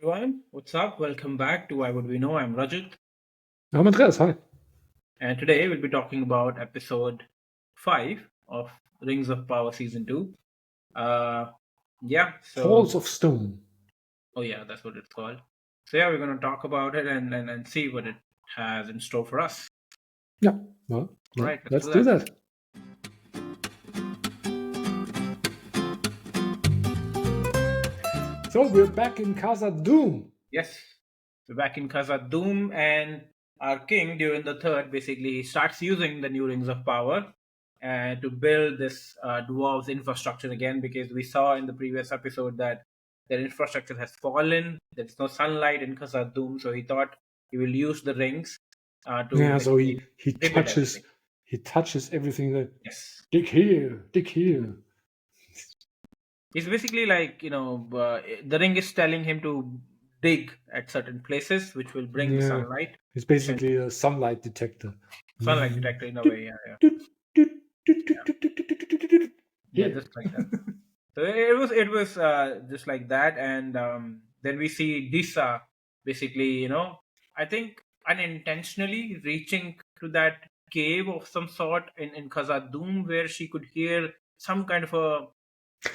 everyone. What's up? Welcome back to Why Would We Know? I'm Rajat, I'm Andreas, hi. and today we'll be talking about episode 5 of Rings of Power Season 2. Uh, yeah, Halls so, of Stone. oh yeah, that's what it's called. So, yeah, we're going to talk about it and see what it has in store for us. Yeah, well, All right, let's let's do do that. that. So we're back in Casa Doom. Yes, we're back in Khazad Doom, and our king, Durin the Third, basically starts using the new Rings of Power to build this dwarves infrastructure again, because we saw in the previous episode that their infrastructure has fallen. There's no sunlight in Khazad Doom, so he thought he will use the rings to Yeah, so basically he rebuild touches everything. everything that Yes. dig here, dig here. It's basically like, the ring is telling him to dig at certain places, which will bring the Yeah, sunlight. it's basically a sunlight detector. Sunlight detector in a way, yeah, yeah. Yeah, Here. just like that. So it was just like that, and then we see Disa basically, I think unintentionally reaching to that cave of some sort in Khazad-dûm, where she could hear some kind of a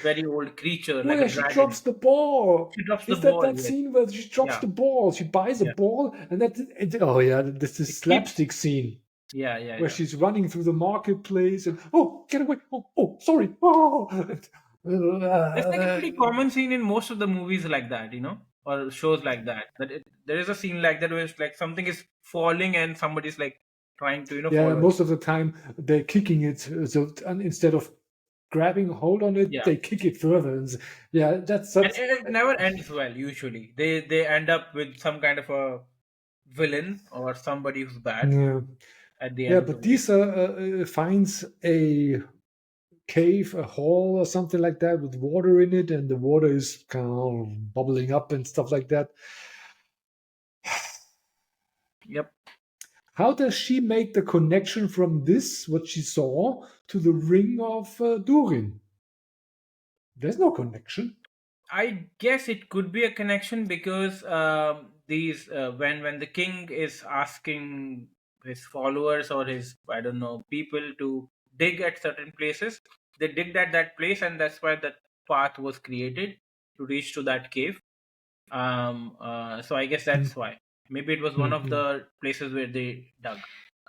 very old creature Oh like yeah, a she dragon. drops the ball. She drops the Is that ball. that Yes. scene where she drops Yeah. the ball? She buys a Yeah. ball, and oh yeah, this is It keeps. slapstick scene Yeah. Yeah. where Yeah. she's running through the marketplace and get away! Oh, sorry! Oh, It's like a pretty common scene in most of the movies like that, or shows like that. There is a scene like that where it's like something is falling and somebody's like trying to, yeah, follow it. most of the time they're kicking it, so and instead of grabbing a hold on it, Yeah, they kick it further. And yeah, and it never ends well. Usually, they end up with some kind of a villain or somebody who's bad yeah, at the yeah. end of the But movie. this finds a cave, a hall, or something like that with water in it, and the water is kind of bubbling up and stuff like that. Yep. How does she make the connection from this, what she saw, to the ring of Durin? There's no connection. I guess it could be a connection because these when the king is asking his followers or his, I don't know, people to dig at certain places, they digged at that place, and that's why that path was created to reach to that cave. So I guess that's why. Maybe it was one of Mm-hmm. the places where they dug.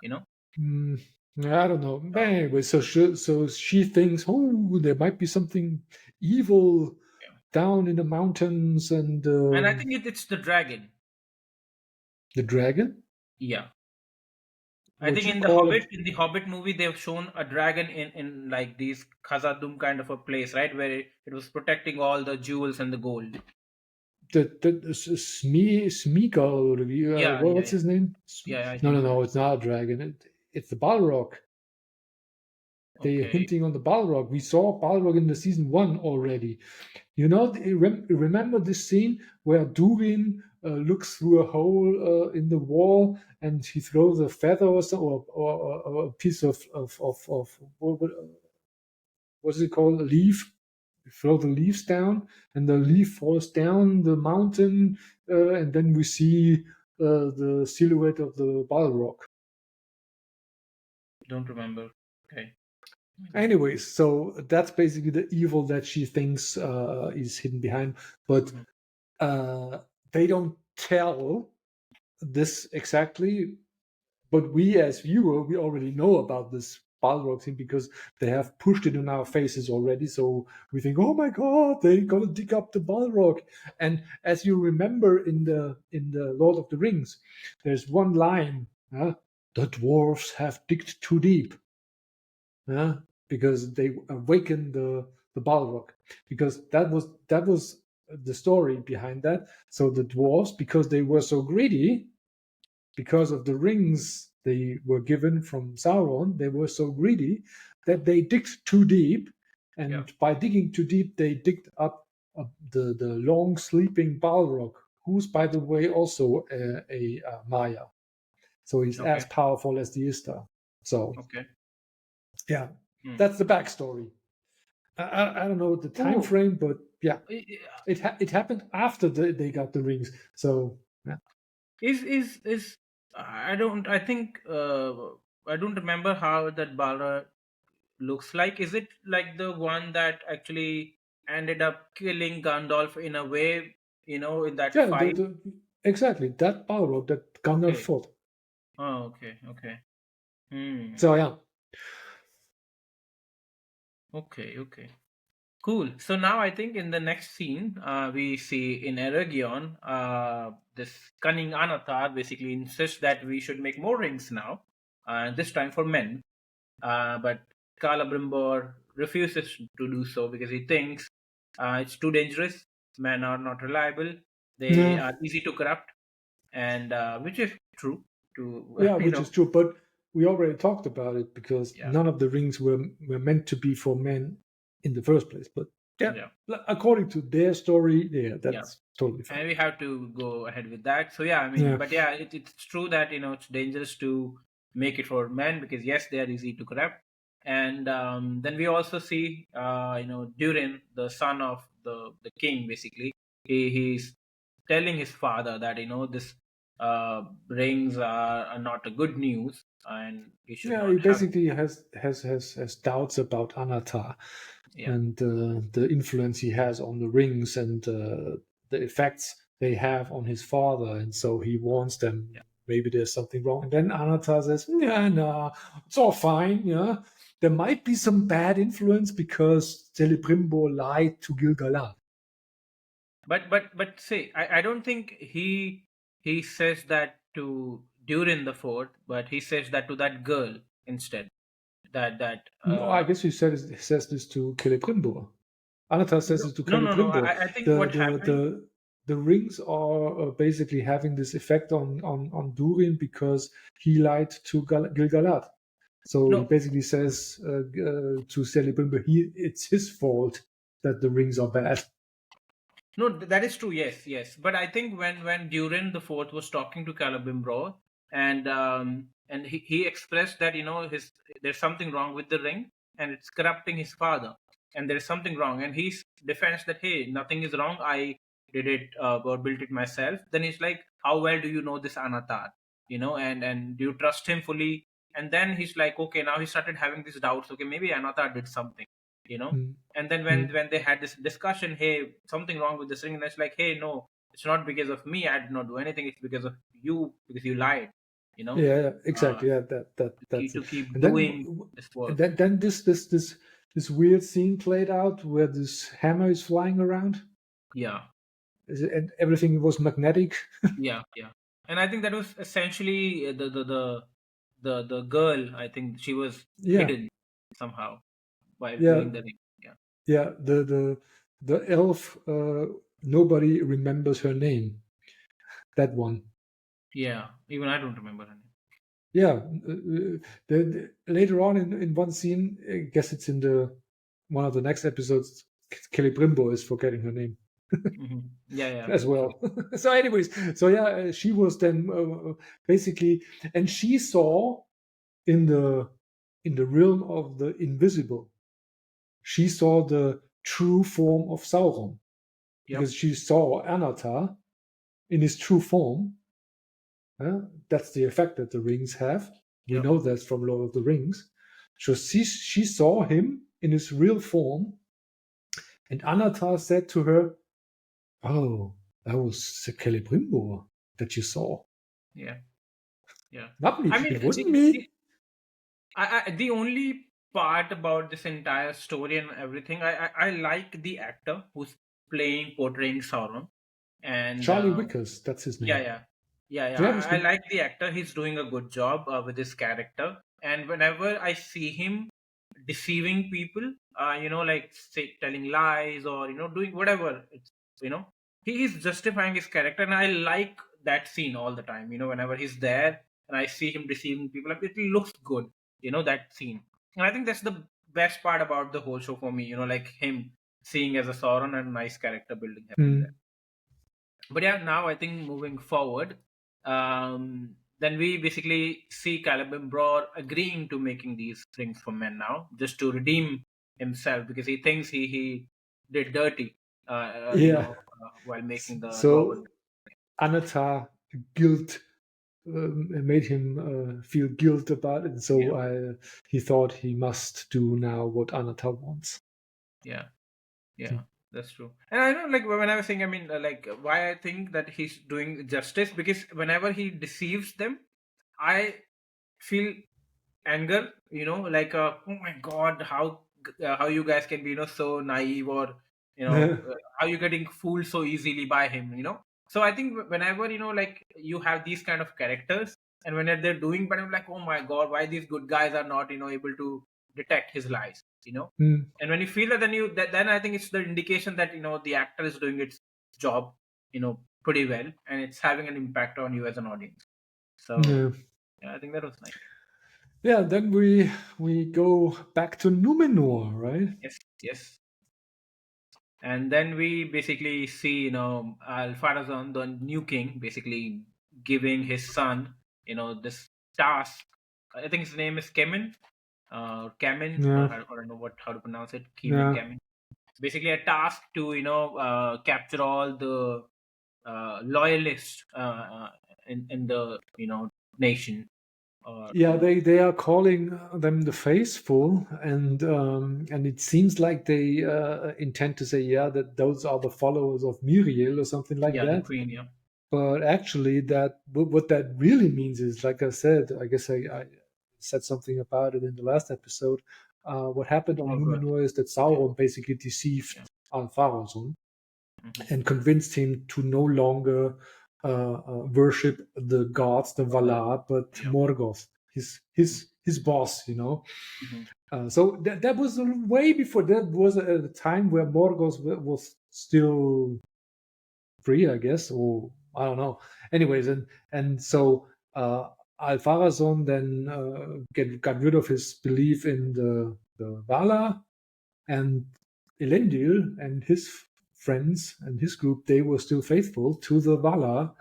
You know. Mm, I don't know. But So, anyway, so she thinks, oh, there might be something evil yeah. down in the mountains, and And I think it's the dragon. the dragon. Yeah. I What think you call it? In the Hobbit movie, they've shown a dragon in like these Khazad-dûm kind of a place, right, where it was protecting all the jewels and the gold. Smeagol. Yeah, yeah, What's yeah, his name? yeah. I No, think no, so. no. It's not a dragon. It's the Balrog. They're Okay. hinting on the Balrog. We saw Balrog in the season one already. Remember this scene where Durin looks through a hole in the wall and he throws a feather or a piece of what's it called? A leaf. You throw the leaves down and the leaf falls down the mountain, and then we see the silhouette of the Balrog. Don't remember. Okay. Anyways, so that's basically the evil that she thinks is hidden behind. But Mhm. uh, they don't tell this exactly. But we, as viewer, we already know about this Balrog thing because they have pushed it in our faces already. So we think, oh my god, they gotta dig up the Balrog. And as you remember in the Lord of the Rings, there's one line: "The dwarves have digged too deep." Because they awakened the Balrog. Because that was the story behind that. So the dwarves, because they were so greedy, because of the rings they were given from Sauron, they were so greedy that they digged too deep, Yeah. and by digging too deep, they digged up the long sleeping Balrog, who's by the way also a Maya, so he's as Okay. powerful as the Istar. So Okay. yeah, Hmm. that's the backstory. I don't know the time Oh, frame, but yeah, i- it happened after they got the rings. So yeah, is I don't. I think I don't remember how that Balra looks like. Is it like the one that actually ended up killing Gandalf in a way? In that yeah, fight. exactly that Balrog that Gandalf Okay. fought. Oh, okay. Okay. Hmm. So yeah, Okay. Okay. Cool. So now I think in the next scene, we see in Eregion, this cunning Annatar basically insists that we should make more rings now, this time for men. But Celebrimbor refuses to do so because he thinks it's too dangerous. Men are not reliable. They yeah, are easy to corrupt, and which is true. To yeah, which is true. But we already talked about it because yeah, none of the rings were meant to be for men in the first place. But yeah, yeah, according to their story, yeah, yeah. that's totally fine. And we have to go ahead with that. So yeah, I mean, Yeah, but yeah, it's true that it's dangerous to make it for men because yes, they are easy to corrupt. And then we also see, Durin, the son of the king, basically, he's telling his father that this rings are not a good news, and he should yeah, not he have. basically has doubts about Anatar Yeah, and the influence he has on the rings and the effects they have on his father, and so he warns them yeah. maybe there's something wrong. And then Anatar says, "Yeah, no, it's all fine. Yeah, there might be some bad influence because Celebrimbor lied to Gilgalad." But say I don't think he says that to Durin the fourth, but he says that to that girl instead. That No, I guess he says this to Celebrimbor. Anatar says no, it to no. Celebrimbor. I think The what the happened. the the rings are basically having this effect on Durin because he lied to Gilgalad. So he No, basically says to Celebrimbor, it's his fault that the rings are bad. no, that is true. Yes, yes. But I think when Durin the fourth was talking to Celebrimbor, and he expressed that his there's something wrong with the ring and it's corrupting his father, and there's something wrong, and he's defends that hey, nothing is wrong. I did it or built it myself. Then he's like, how well do you know this Anatar? And do you trust him fully? And then he's like, okay, now he started having these doubts. Okay, maybe Anatar did something. You know Mm, and then when mm. when they had this discussion, hey, something wrong with this ring, and it's like, hey, no, it's not because of me, I did not do anything, it's because of you, because you lied, you know Yeah, yeah, uh exactly. Yeah, that's it. to keep And then doing this work. then this weird scene played out where this hammer is flying around, Yeah, and everything was magnetic. yeah. And I think that was essentially the girl. I think she was Yeah, hidden somehow by yeah, doing the ring. Yeah, yeah. The elf. Nobody remembers her name. That one. yeah, even I don't remember her name. Yeah. Later on in one scene, I guess it's in the one of the next episodes. Celebrimbor is forgetting her name Yeah, as true. well. So, anyways, so yeah, she was then basically, and she saw in the realm of the invisible. She saw the true form of Sauron Yep, because she saw Anatar in his true form. That's the effect that the rings have. We yep. know that from Lord of the Rings. So she saw him in his real form, and Anatar said to her, "Oh, that was Celebrimbor that you saw. Yeah, yeah. Not me. I mean, It wasn't me." the only part about this entire story and everything, I like the actor who's portraying Sauron, and Charlie Wickers, that's his yeah, name. yeah, yeah. Yeah, he's I good. like the actor. He's doing a good job with his character. And whenever I see him deceiving people, like say telling lies or doing whatever, you know, he is justifying his character, and I like that scene all the time. Whenever he's there and I see him deceiving people, like, it looks good. That scene, and I think that's the best part about the whole show for me. Like him seeing as a Sauron and nice character building happening there. Mm. But yeah, now I think moving forward, then we basically see Celebrimbor agreeing to making these rings for men now, just to redeem. himself because he thinks he did dirty, Yeah. while making the Dwarven. So Annatar guilt made him feel guilt about it. Yeah, So he thought he must do now what Annatar wants. yeah, yeah. That's true. And I know, like when I was saying, I mean, why I think that he's doing justice because whenever he deceives them, I feel anger, oh my god, how you guys can be so naive, or how you getting fooled so easily by him. So I think whenever like you have these kind of characters, and when they're doing, but I'm like, oh my god, why these good guys are not able to detect his lies. Mm, And when you feel that, then I think it's the indication that the actor is doing its job pretty well, and it's having an impact on you as an audience. So yeah. yeah, I think that was nice. Yeah, then we go back to Numenor, right? Yes, yes. And then we basically see, Al-Farazon, the new king, basically giving his son, this task. I think his name is Kemin, Kamin. Yeah, I don't know how to pronounce it. Kemin, yeah, Kamin. Basically, a task to, capture all the loyalists in the, nation. Or, yeah. They are calling them the faithful, and it seems like they intend to say, yeah, that those are the followers of Miriel or something like yeah, the that. queen, yeah. But actually, that what that really means is, like I said, I guess I said something about it in the last episode. What happened on Oh, good. Numenor is that Yeah, Sauron basically deceived yeah. Al-Farazon Hmm. and convinced him to no longer worship the gods, the Uh, Valar, but yeah. Morgoth, his boss. Hmm. So that was way before. That was a time where Morgoth was still free, I guess, or I don't know. Anyways, and so Alfarazon then got rid of his belief in the Valar, and Elendil and his friends and his group, they were still faithful to the Valar,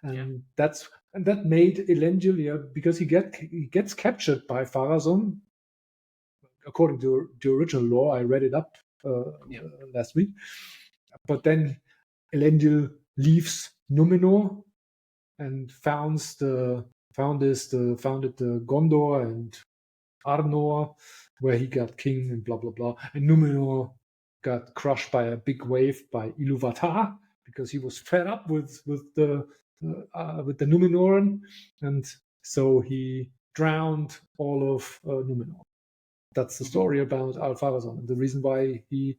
Yeah, and that made Elendil, yeah, because he gets captured by Farazon according to the original lore. I read it up yeah. last week, but then Elendil leaves Numenor and founded the Gondor and Arnor, where he got king and blah blah blah. And Numenor got crushed by a big wave by Iluvatar because he was fed up with the Numenoran, and so he drowned all of Numenor. That's the Mhm. story about Al-Farazon. And the reason why he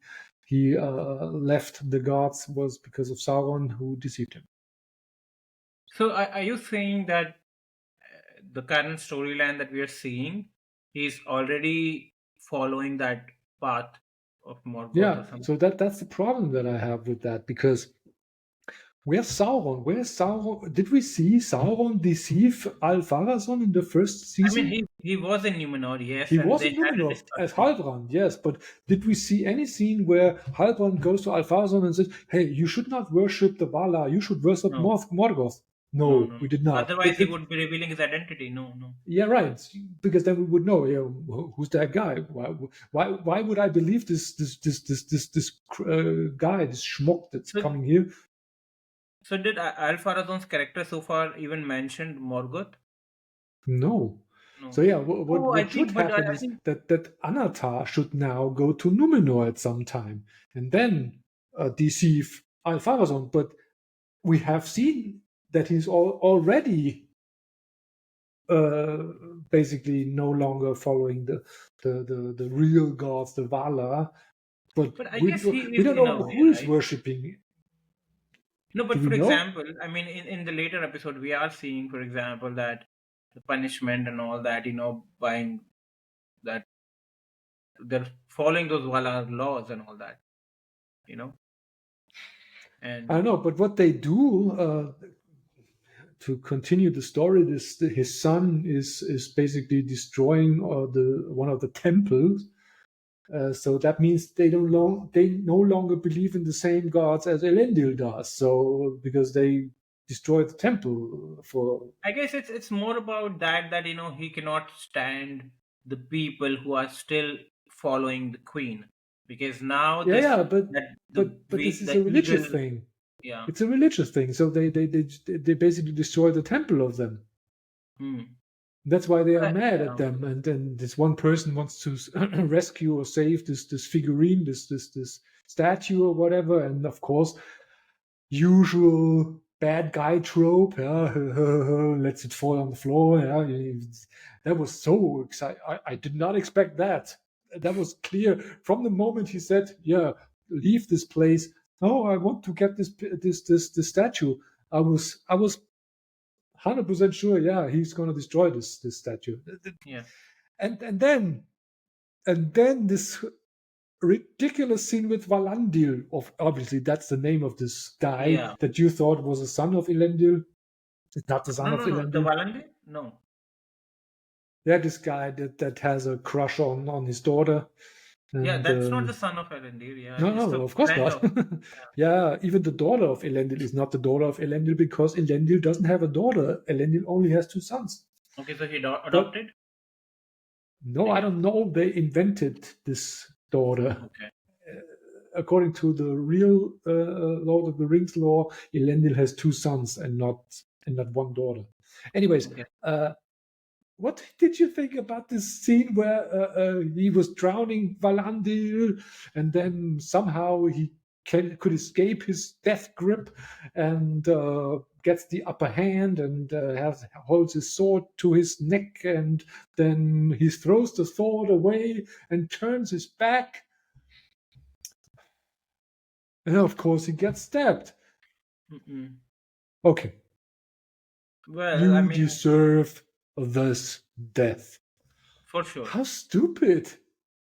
left the gods was because of Sauron, who deceived him. So are you saying that the current storyline that we are seeing is already following that path of Morgoth Yeah, or something? so that's the problem that I have with that, because where's Sauron? Where's Sauron? Did we see Sauron deceive Al-Farazon in the first I mean, season? he was in Numenor, He yes, and was they in had a Numenor as discussion. Halbrand, yes, but did we see any scene where Halbrand goes to Al-Farazon and says, "Hey, you should not worship the Valar. You should worship No, Morgoth"? no, No, no, we no. did not. Otherwise, he would be revealing his identity. No, no. Yeah, right. Because then we would know, yeah, who's that guy? Why would I believe this guy, this schmuck that's So, coming here? so did Alfarazon's character so far even mentioned Morgoth? No. So No. yeah, Oh, I what should think, but happen I is think that Annatar should now go to Numenor at some time and then deceive Alfarazon. But we have seen that he's already uh, basically no longer following the real gods, the Valar. But But I we guess he we is don't in a know way, who is right? worshiping. No, Do but we for know? example, I mean, in the later episode, we are seeing, for example, that the punishment and all that, buying that they're following those Valar laws and all that, you know, I don't and know. But what they do to continue the story, his son is basically destroying the one of the temples. So that means they no longer believe in the same gods as Elendil does. So because they destroyed the temple for. I guess it's more about that he cannot stand the people who are still following the queen, because now Yeah, this yeah, that but this is the a religious eagle, thing. yeah. It's a religious thing. So they basically destroy the temple of them. Hmm. That's why they are mad at Yeah, them. And then this one person wants to rescue or save this figurine, this statue or whatever. And of course, usual bad guy trope. Yeah, lets it fall on the floor. Yeah, that was so exciting. I did not expect that. That was clear from the moment he said, "Yeah, leave this place." Oh, I want to get this statue. I was 100% sure. Yeah, he's going to destroy this statue. yeah, And then this ridiculous scene with Valandil. Of obviously that's the name of this guy yeah. that you thought was a son of Elendil. It's not the No, son of no, no. The Elendil. Valandi? No. Yeah, this guy that has a crush on his daughter. Yeah, And that's not the son of Elendil. Yeah, no, it's no, the of course friend not. of. Yeah. Yeah, even the daughter of Elendil is not the daughter of Elendil because Elendil doesn't have a daughter. Elendil only has two sons. Okay, so he But adopted, no, I I guess. don't know. They invented this daughter. Okay. According to the real Lord of the Rings law, Elendil has two sons and not one daughter. Anyways, Okay. what did you think about this scene where he was drowning Valandil, and then somehow he could escape his death grip and gets the upper hand and holds his sword to his neck, and then he throws the sword away and turns his back, and of course he gets stabbed. Mm-mm. Okay, Well, I you mean, deserve this death. for sure. How stupid!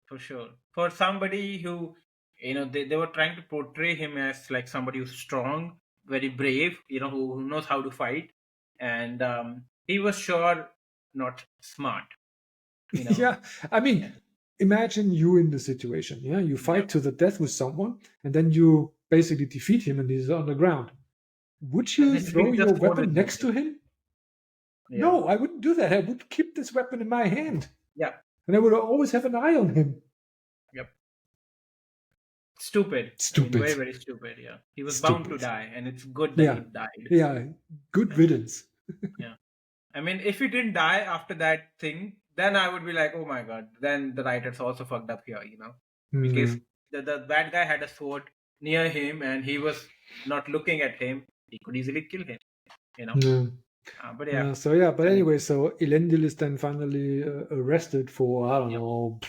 For sure. For somebody who, they were trying to portray him as like somebody who's strong, very brave, who knows how to fight. And he was sure not smart, you know. Yeah, I mean, imagine you in the situation. Yeah, you Yeah. fight to the death with someone, and then you basically defeat him, and he's on the ground. Would And you then throw defeat the your sword weapon with next him. to him? Yeah. No, I wouldn't do that. I would keep this weapon in my hand, Yeah. and I would always have an eye on him. Yep. Stupid. I mean, Stupid, very, very stupid. Yeah. He was bound to stupid. die, and it's good that he Yeah, died. yeah. Good Yeah. riddance. Yeah. I mean, if he didn't die after that thing, then I would be like, oh my god, then the writers also fucked up here. Because Mm, the bad guy had a sword near him and he was not looking at him. He could easily kill him, you know. yeah. But yeah, So yeah, but anyway, anyway, so Elendil is then finally arrested for I don't yep, know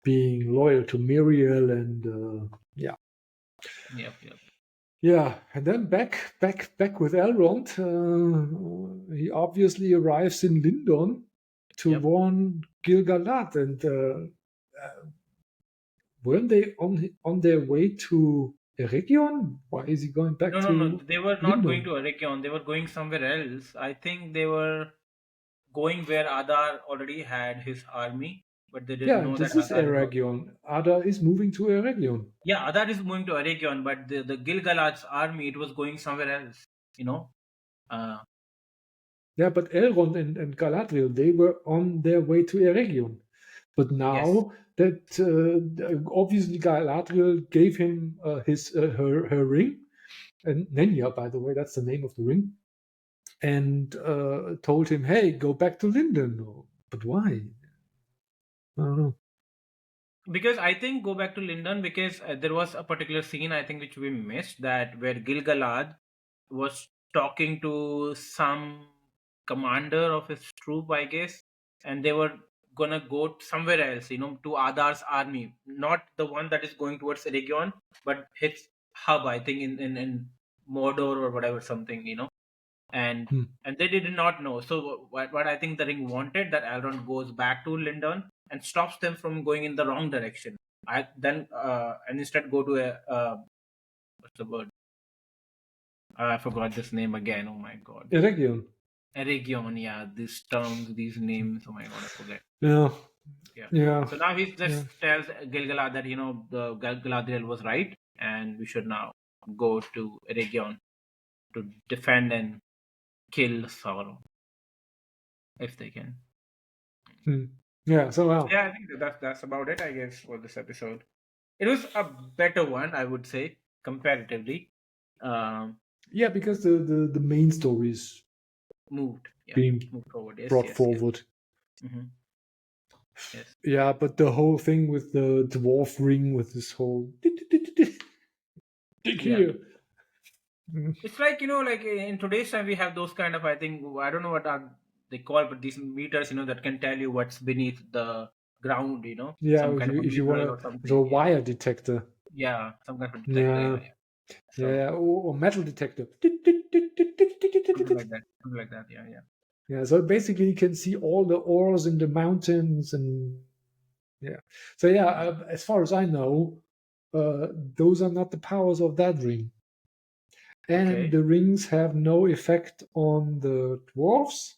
being loyal to Miriel and yeah, yep, yep, yeah, and then back with Elrond, he obviously arrives in Lindon to yep. warn Gil-galad, and weren't they on their way to Eregion? Why is he going back No, no, no. to They were not going Lindon? to Arekion. They were going somewhere else. I think they were going where Adar already had his army, but they didn't Yeah, know that this is Adar is also. Eregion. Ada is moving to Eregion. Yeah, Adar is moving to Arekion, but the Gilgalad's army, it was going somewhere else, you know. Uh, Yeah, but Elrond and Galadriel, they were on their way to Eregion. But yes. now that obviously Galadriel gave him her ring, and Nenya, by the way, that's the name of the ring, and told him, "Hey, go back to Linden." Oh, but why? I don't know. Because I think go back to Lyndon because there was a particular scene I think which we missed that where Gilgalad was talking to some commander of his troop, I guess, and they were gonna go somewhere else, to Adar's army, not the one that is going towards Region, but his hub, I think, in Mordor or whatever something. and Hmm. and they did not know. So what I think the ring wanted that Elrond goes back to Lindon and stops them from going in the wrong direction. I then and instead go to a what's the word? I forgot this name again. Oh my god, Eregion. a region. Yeah, these terms, these names. Oh my god, I forget. Yeah, Yeah. yeah, So now he yeah. just tells Gilgalad that the Galadriel was right, and we should now go to Region to defend and kill Sauron if they can. Hmm. Yeah. So So well, yeah, I think that's about it, I guess, for this episode. It was a better one, I would say, comparatively. Um, yeah, because the main story is moved, yeah, being moved forward. Yes, brought yes, yes. forward. Hmm. Yes, Yeah, but the whole thing with the dwarf ring with this whole dig yeah. here. Mm. It's like, like in today's time we have those kind of, I think, I don't know what are they call, but these meters, that can tell you what's beneath the ground, Yeah, some kind of a if you mineral wanna, or so something. a Yeah, wire detector. yeah, some kind of a detector. Yeah, Yeah, yeah. So yeah, or metal detector. something like that. Yeah, yeah. Yeah, so basically you can see all the ores in the mountains and yeah. So yeah, Yeah. as far as I know, those are not the powers of that ring. And Okay. the rings have no effect on the dwarfs.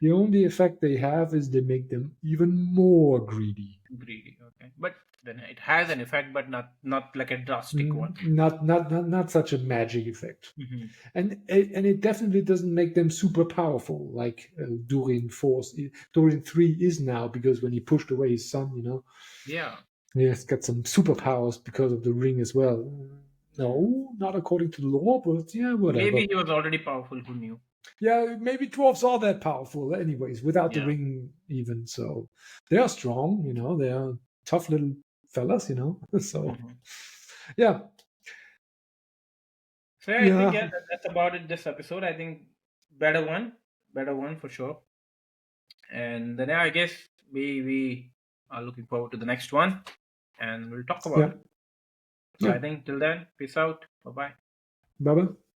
The only effect they have is they make them even more greedy. Greedy. Okay, but then it has an effect, but not like a drastic one. Not such a magic effect. Hmm. And it definitely doesn't make them super powerful like Durin 3 is now, because when he pushed away his son, Yeah. he has got some superpowers because of the ring as well. Mm. No, not according to the law, but yeah, whatever. Maybe he was already powerful. Who knew? Yeah, maybe dwarves are that powerful, anyways, without the Yeah. ring even. So they are strong, they are tough little fellas, So Hmm. yeah, So yeah, I think, yeah, yeah, that's about it. This episode, I think, better one, better one for sure. And then, yeah, I guess we are looking forward to the next one, and we'll talk about yeah, it. So yeah. I think till then, peace out. Bye bye. Bye bye.